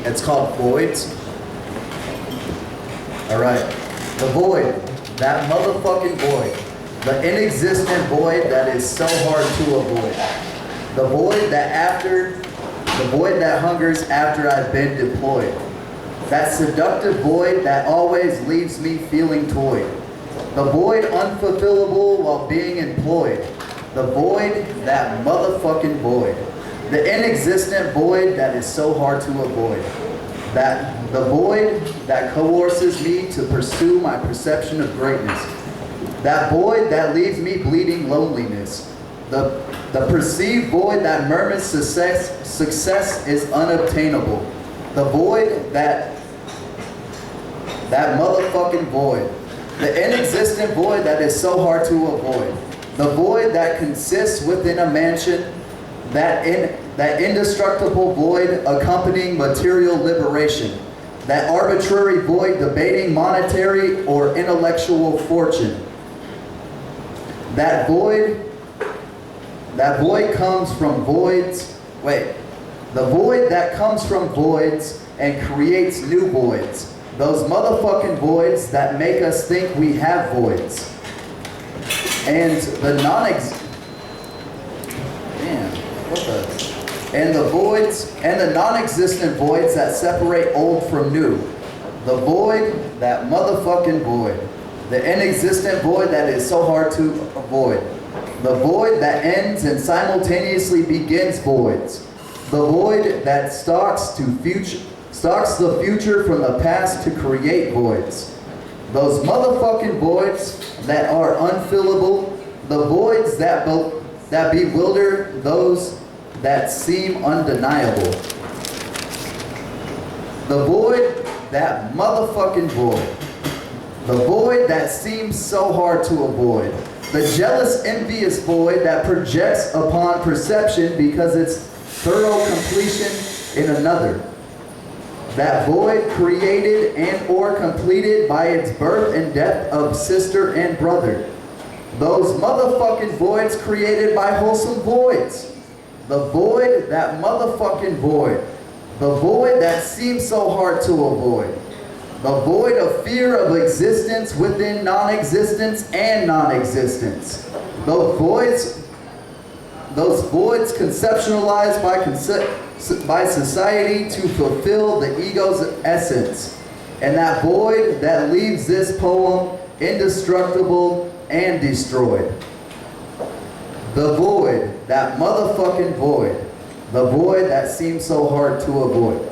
It's called voids. Alright. The void. That motherfucking void. The inexistent void that is so hard to avoid. The void that hungers after I've been deployed. That seductive void that always leaves me feeling toyed. The void unfulfillable while being employed. The void, that motherfucking void. The inexistent void that is so hard to avoid. The void that coerces me to pursue my perception of greatness. That void that leaves me bleeding loneliness. The perceived void that murmurs success is unobtainable. The void that motherfucking void. The inexistent void that is so hard to avoid. The void that consists within a mansion. That indestructible void accompanying material liberation. That arbitrary void debating monetary or intellectual fortune. That void comes from voids. The void that comes from voids and creates new voids. Those motherfucking voids that make us think we have voids. And the non-existent voids that separate old from new. The void, that motherfucking void. The inexistent void that is so hard to avoid. The void that ends and simultaneously begins voids. The void that stalks the future from the past to create voids. Those motherfucking voids that are unfillable. The voids that bewilder those that seem undeniable. The void, that motherfucking void. The void that seems so hard to avoid. The jealous, envious void that projects upon perception because it's thorough completion in another. That void created and or completed by its birth and death of sister and brother. Those motherfucking voids created by wholesome voids. The void, that motherfucking void. The void that seems so hard to avoid. The void of fear of existence within non-existence and non-existence. Those voids conceptualized by society to fulfill the ego's essence. And that void that leaves this poem indestructible and destroyed. The void, that motherfucking void. The void that seems so hard to avoid.